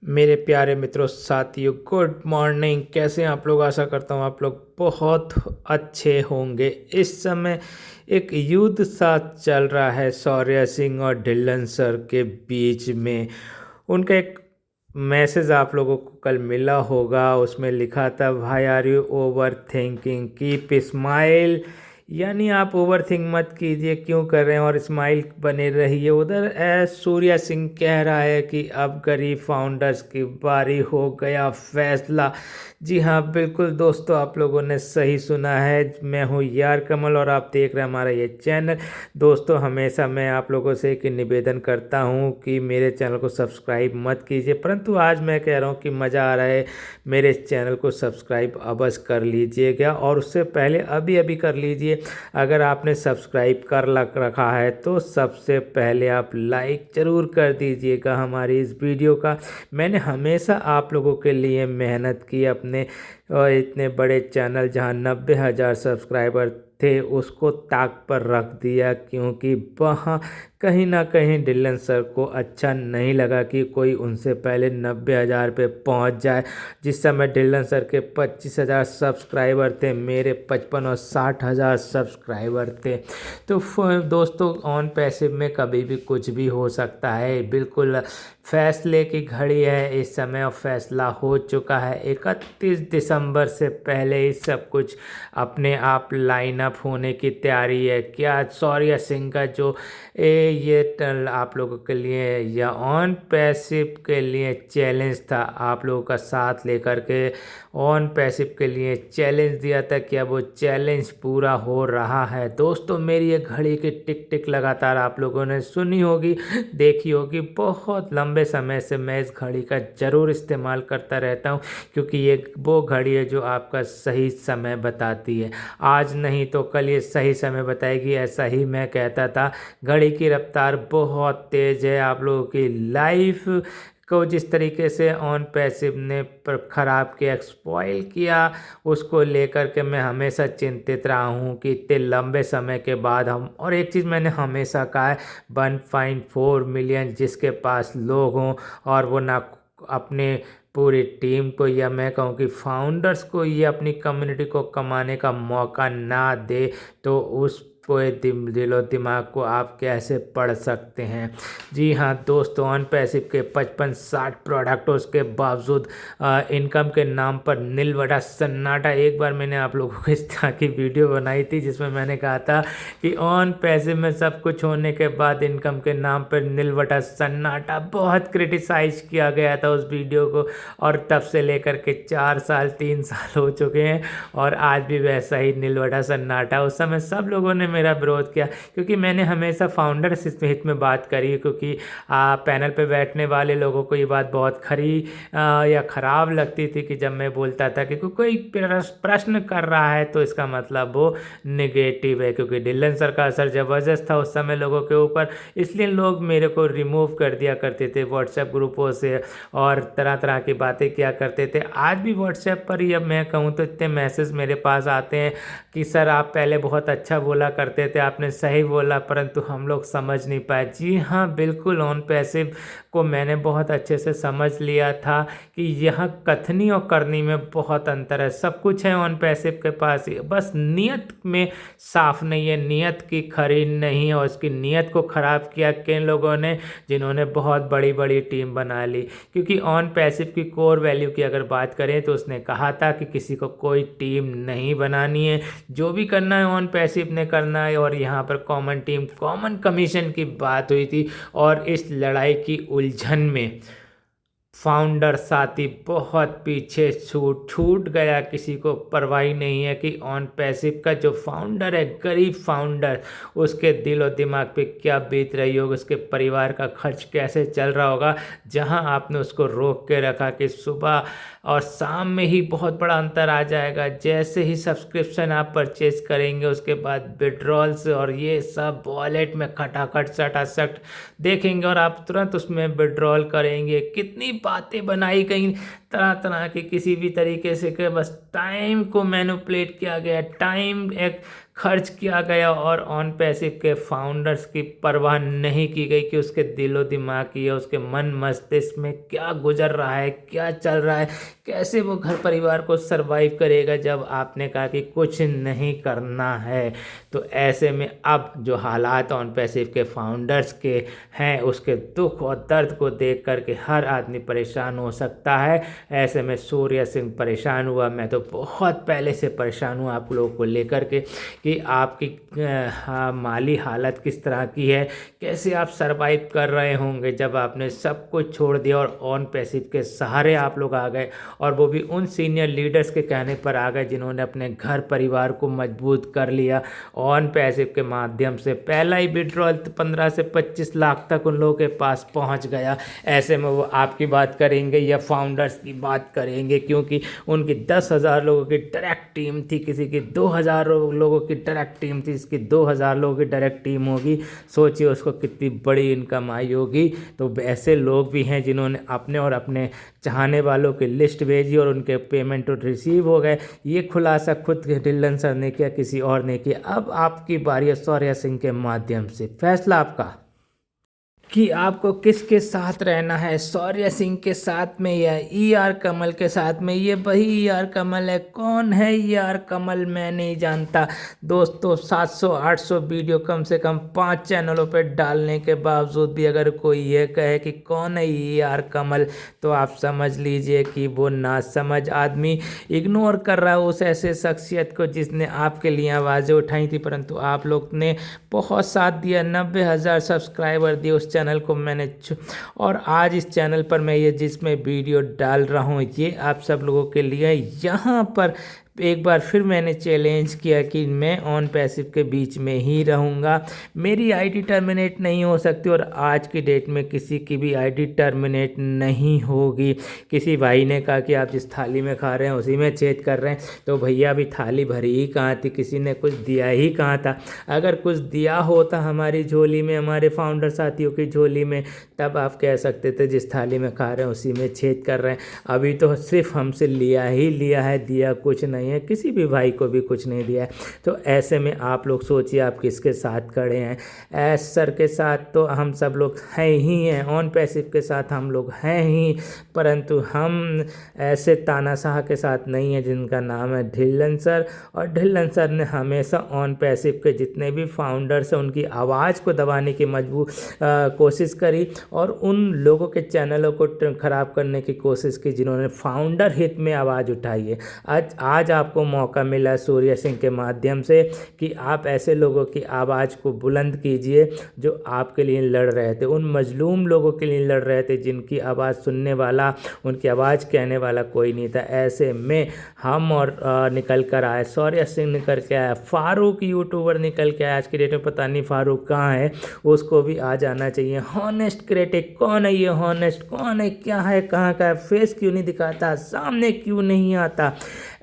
मेरे प्यारे मित्रों साथियों, गुड मॉर्निंग। कैसे हैं आप लोग? आशा करता हूँ आप लोग बहुत अच्छे होंगे। इस समय एक युद्ध सा चल रहा है शौर्य सिंह और ढिल्लन सर के बीच में। उनका एक मैसेज आप लोगों को कल मिला होगा, उसमें लिखा था, why are you over thinking, keep smile. यानी आप ओवर थिंक मत कीजिए, क्यों कर रहे हैं, और स्माइल बने रहिए। उधर एस सूर्या सिंह कह रहा है कि अब गरीब फाउंडर्स की बारी, हो गया फैसला। जी हाँ, बिल्कुल दोस्तों, आप लोगों ने सही सुना है। मैं हूँ यार कमल और आप देख रहे हैं हमारा ये चैनल। दोस्तों, हमेशा मैं आप लोगों से एक निवेदन करता हूँ कि मेरे चैनल को सब्सक्राइब मत कीजिए, परंतु आज मैं कह रहा हूँ कि मज़ा आ रहा है, मेरे चैनल को सब्सक्राइब अवश्य कर लीजिएगा। और उससे पहले अभी अभी कर लीजिए, अगर आपने सब्सक्राइब कर रखा है तो सबसे पहले आप लाइक ज़रूर कर दीजिएगा हमारी इस वीडियो का। मैंने हमेशा आप लोगों के लिए मेहनत की, अपने इतने बड़े चैनल जहां 90,000 सब्सक्राइबर थे उसको ताक पर रख दिया, क्योंकि वहाँ कहीं ना कहीं ढिल्लन सर को अच्छा नहीं लगा कि कोई उनसे पहले 90,000 पे पहुंच जाए। जिस समय ढिल्लन सर के 25,000 सब्सक्राइबर थे, मेरे 55 और 60,000 सब्सक्राइबर थे। तो दोस्तों, ऑन पैसिव में कभी भी कुछ भी हो सकता है। बिल्कुल फैसले की घड़ी है इस समय और फैसला हो चुका है। 31 दिसंबर से पहले ही सब कुछ अपने आप लाइन अप होने की तैयारी है। क्या शौर्य सिंह का जो ये आप लोगों के लिए या ऑन पैसिव के लिए चैलेंज था, आप लोगों का साथ लेकर के ऑन पैसिव के लिए चैलेंज दिया था, क्या वो चैलेंज पूरा हो रहा है? दोस्तों, मेरी ये घड़ी की टिक टिक लगातार आप लोगों ने सुनी होगी, देखी होगी। बहुत लंबे समय से मैं इस घड़ी का ज़रूर इस्तेमाल करता रहता हूँ, क्योंकि ये वो घड़ी है जो आपका सही समय बताती है। आज नहीं तो कल ये सही समय बताएगी, ऐसा ही मैं कहता था। घड़ी की रफ्तार बहुत तेज़ है। आप लोगों की लाइफ को जिस तरीके से ऑन पैसिव ने पर ख़राब किया, एक्सपॉइल किया, उसको लेकर के मैं हमेशा चिंतित रहा हूँ कि इतने लंबे समय के बाद हम, और एक चीज़ मैंने हमेशा कहा है, 1.4 मिलियन जिसके पास लोग हों और वो ना अपने पूरी टीम को, या मैं कहूँ कि फाउंडर्स को, ये अपनी कम्युनिटी को कमाने का मौका ना दे, तो उस पूरे दिलो दिमाग को आप कैसे पढ़ सकते हैं? जी हाँ दोस्तों, ऑन पैसिव के 55-60 प्रोडक्ट, उसके बावजूद इनकम के नाम पर नील बटा सन्नाटा। एक बार मैंने आप लोगों को इस तरह की वीडियो बनाई थी जिसमें मैंने कहा था कि ऑन पैसिव में सब कुछ होने के बाद इनकम के नाम पर नील बटा सन्नाटा। बहुत क्रिटिसाइज किया गया था उस वीडियो को, और तब से लेकर के 4 साल 3 साल हो चुके हैं और आज भी वैसा ही नील बटा सन्नाटा। उस समय सब लोगों ने मेरा विरोध किया, क्योंकि मैंने हमेशा फाउंडर्स हित में बात करी, क्योंकि पैनल पे बैठने वाले लोगों को ये बात बहुत या ख़राब लगती थी कि जब मैं बोलता था कि कोई प्रश्न कर रहा है तो इसका मतलब वो नेगेटिव है, क्योंकि ढिल्लन सर का असर ज़बरदस्त था उस समय लोगों के ऊपर। इसलिए लोग मेरे को रिमूव कर दिया करते थे व्हाट्सएप ग्रुपों से और तरह तरह की बातें किया करते थे। आज भी व्हाट्सएप पर ही अब मैं कहूँ तो इतने मैसेज मेरे पास आते हैं कि सर आप पहले बहुत अच्छा बोला करते थे, आपने सही बोला, परंतु हम लोग समझ नहीं पाए। जी हाँ, बिल्कुल, ऑन पैसिव को मैंने बहुत अच्छे से समझ लिया था कि यहाँ कथनी और करनी में बहुत अंतर है। सब कुछ है ऑन पैसिव के पास, बस नियत में साफ नहीं है, नियत की खरी नहीं है, और उसकी नियत को ख़राब किया किन लोगों ने, जिन्होंने बहुत बड़ी बड़ी टीम बना ली। क्योंकि ऑन पैसिव की कोर वैल्यू की अगर बात करें तो उसने कहा था कि किसी को कोई टीम नहीं बनानी है, जो भी करना है ऑन पैसिव ने करना है। और यहाँ पर कॉमन टीम, कॉमन कमीशन की बात हुई थी, और इस लड़ाई की उलझन में फाउंडर साथी बहुत पीछे छूट गया। किसी को परवाही नहीं है कि ऑन पैसिव का जो फाउंडर है, गरीब फाउंडर, उसके दिल और दिमाग पे क्या बीत रही होगी, उसके परिवार का खर्च कैसे चल रहा होगा, जहां आपने उसको रोक के रखा कि सुबह और शाम में ही बहुत बड़ा अंतर आ जाएगा। जैसे ही सब्सक्रिप्शन आप परचेज करेंगे, उसके बाद विड्रॉल्स और ये सब वॉलेट में खटाखट सटासट देखेंगे और आप तुरंत उसमें विड्रॉल करेंगे। कितनी बातें बनाई गई तरह तरह की, किसी भी तरीके से, कि बस टाइम को मैनिपुलेट किया गया। टाइम एक खर्च किया गया और ऑन पैसिव के फाउंडर्स की परवाह नहीं की गई कि उसके दिलो दिमाग की या उसके मन मस्तिष्क में क्या गुजर रहा है, क्या चल रहा है, कैसे वो घर परिवार को सरवाइव करेगा जब आपने कहा कि कुछ नहीं करना है। तो ऐसे में अब जो हालात ऑन पैसिव के फाउंडर्स के हैं उसके दुख और दर्द को देख करके हर आदमी परेशान हो सकता है। ऐसे में सूर्य सिंह परेशान हुआ, मैं तो बहुत पहले से परेशान हूँ आप लोगों को लेकर के कि आपकी माली हालत किस तरह की है, कैसे आप सरवाइव कर रहे होंगे जब आपने सब कुछ छोड़ दिया और ऑन पैसिव के सहारे आप लोग आ गए, और वो भी उन सीनियर लीडर्स के कहने पर आ गए जिन्होंने अपने घर परिवार को मजबूत कर लिया ऑन पैसिव के माध्यम से। पहला ही विड्रॉल 15 से 25 लाख तक उन लोगों के पास पहुंच गया। ऐसे में वो आपकी बात करेंगे या फाउंडर्स की बात करेंगे, क्योंकि उनकी 10,000 लोगों की डायरेक्ट टीम थी, किसी की 2,000 लोगों की डायरेक्ट टीम थी, इसकी 2,000 लोगों की डायरेक्ट टीम होगी। सोचिए उसको कितनी बड़ी इनकम आई होगी। तो ऐसे लोग भी हैं जिन्होंने अपने और अपने चाहने वालों की लिस्ट भेजी और उनके पेमेंट रिसीव हो गए। ये खुलासा खुद ढिल्लन सर ने किया, किसी और ने किया। अब आपकी बारी है सूर्य सिंह के माध्यम से, फैसला आपका कि आपको किसके साथ रहना है, सूर्य सिंह के साथ में या ER कमल के साथ में। ये वही ER कमल है। कौन है ER कमल मैं नहीं जानता दोस्तों। 700-800 वीडियो कम से कम 5 चैनलों पर डालने के बावजूद भी अगर कोई ये कहे कि कौन है ER कमल, तो आप समझ लीजिए कि वो नासमझ आदमी इग्नोर कर रहा है उस ऐसे शख्सियत को जिसने आपके लिए आवाज़ें उठाई थी, परंतु आप लोग ने बहुत साथ दिया। 90,000 सब्सक्राइबर दिए उस चैनल को मैंने, और आज इस चैनल पर मैं ये जिसमें वीडियो डाल रहा हूँ ये आप सब लोगों के लिए। यहाँ पर एक बार फिर मैंने चैलेंज किया कि मैं ऑन पैसिव के बीच में ही रहूँगा, मेरी आईडी टर्मिनेट नहीं हो सकती, और आज की डेट में किसी की भी आईडी टर्मिनेट नहीं होगी। किसी भाई ने कहा कि आप जिस थाली में खा रहे हैं उसी में छेद कर रहे हैं, तो भैया अभी थाली भरी ही कहाँ थी, किसी ने कुछ दिया ही कहाँ था। अगर कुछ दिया होता हमारी झोली में, हमारे फाउंडर साथियों की झोली में, तब आप कह सकते थे जिस थाली में खा रहे हैं उसी में छेद कर रहे हैं। अभी तो सिर्फ हमसे लिया ही लिया है, दिया कुछ नहीं है, किसी भी भाई को भी कुछ नहीं दिया है। तो ऐसे में आप लोग सोचिए आप किसके साथ खड़े हैं। एस सर के साथ तो हम सब लोग हैं ही हैं, ऑन पैसिव के साथ हम लोग हैं ही, परंतु हम ऐसे तानाशाह के साथ नहीं है जिनका नाम है ढिल्लन सर। और ढिल्लन सर ने हमेशा ऑन पैसिव के जितने भी फाउंडर्स हैं उनकी आवाज़ को दबाने की कोशिश करी, और उन लोगों के चैनलों को ख़राब करने की कोशिश की जिन्होंने फाउंडर हित में आवाज़ उठाई है। आज आपको मौका मिला सूर्य सिंह के माध्यम से कि आप ऐसे लोगों की आवाज़ को बुलंद कीजिए जो आपके लिए लड़ रहे थे, उन मजलूम लोगों के लिए लड़ रहे थे जिनकी आवाज़ सुनने वाला, उनकी आवाज़ कहने वाला कोई नहीं था। ऐसे में हम और निकल कर आए, सूर्य सिंह निकल के आया, फारूक यूट्यूबर निकल के आया। आज की डेट में पता नहीं फारूक कहाँ है, उसको भी आ जाना चाहिए। हॉनेस्ट क्रिटिक कौन है, ये हॉनेस्ट कौन है, क्या है, कहाँ का है, फेस क्यों नहीं दिखाता, सामने क्यों नहीं आता।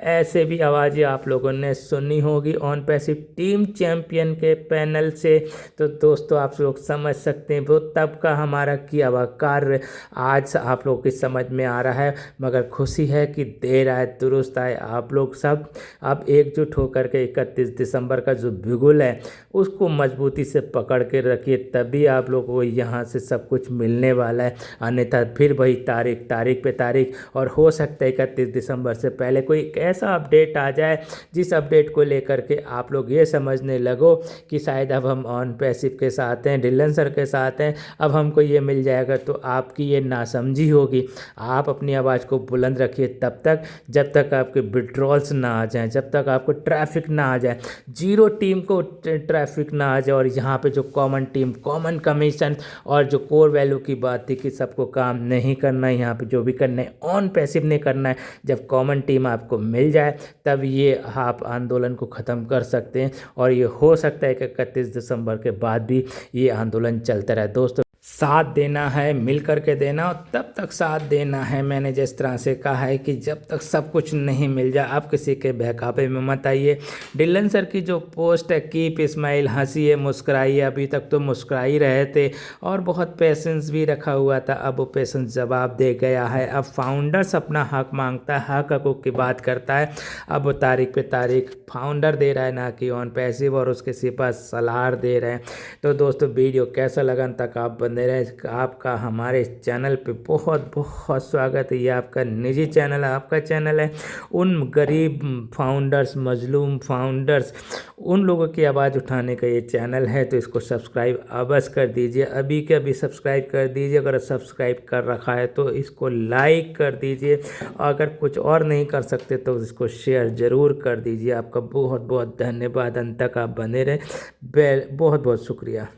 ऐसे भी आवाज़ें आप लोगों ने सुनी होगी ऑन पैसिव टीम चैंपियन के पैनल से। तो दोस्तों आप लोग समझ सकते हैं वो तब का हमारा किया हुआ कार्य आज आप लोगों की समझ में आ रहा है। मगर खुशी है कि देर आए दुरुस्त आए, आप लोग सब अब एकजुट होकर के 31 दिसंबर का जो बिगुल है उसको मजबूती से पकड़ के रखिए, तभी आप लोग को यहाँ से सब कुछ मिलने वाला है। अन्यथा फिर वही तारीख पे तारीख, और हो सकता है 31 दिसंबर से पहले कोई ऐसा अपडेट आ जाए जिस अपडेट को लेकर के आप लोग ये समझने लगो कि शायद अब हम ऑन पैसिव के साथ हैं, ढिल्लन सर के साथ हैं, अब हमको ये मिल जाएगा। तो आपकी ये नासमझी होगी। आप अपनी आवाज़ को बुलंद रखिए तब तक जब तक आपके विड्रॉल्स ना आ जाएं, जब तक आपको ट्रैफिक ना आ जाए, जीरो टीम को ट्रैफिक ना आ जाए। और यहाँ पे जो कॉमन टीम, कॉमन कमीशन और जो कोर वैल्यू की बात थी कि सबको काम नहीं करना है, यहाँ पे जो भी करना है ऑन पैसिव नहीं करना है। जब कॉमन टीम आपको मिल जाए तब ये आप आंदोलन को ख़त्म कर सकते हैं, और ये हो सकता है कि 31 दिसंबर के बाद भी ये आंदोलन चलता रहे। दोस्तों साथ देना है, मिल कर के देना और तब तक साथ देना है। मैंने जिस तरह से कहा है कि जब तक सब कुछ नहीं मिल जाए आप किसी के बहकावे में मत आइए। डिलन सर की जो पोस्ट है कीप स्माइल, हंसिए मुस्कुराइए, अभी तक तो मुस्कुरा ही रहे थे और बहुत पेशेंस भी रखा हुआ था, अब वो पेशेंस जवाब दे गया है। अब फाउंडर्स अपना हक मांगता है, हक हकूक़ की बात करता है। अब वो तारीख पे तारीख फाउंडर दे रहा है, ना कि ऑन पैसिव और उसके सिपा सलार दे रहे हैं। तो दोस्तों वीडियो कैसा लगा तक आप बने रहे। आपका हमारे चैनल पे बहुत बहुत स्वागत है। ये आपका निजी चैनल है, आपका चैनल है। उन गरीब फाउंडर्स, मजलूम फाउंडर्स, उन लोगों की आवाज़ उठाने का ये चैनल है। तो इसको सब्सक्राइब अवश्य कर दीजिए, अभी के अभी सब्सक्राइब कर दीजिए। अगर सब्सक्राइब कर रखा है तो इसको लाइक कर दीजिए, अगर कुछ और नहीं कर सकते तो इसको शेयर ज़रूर कर दीजिए। आपका बहुत बहुत धन्यवाद, अंत तक आप बने रहे। बहुत बहुत शुक्रिया।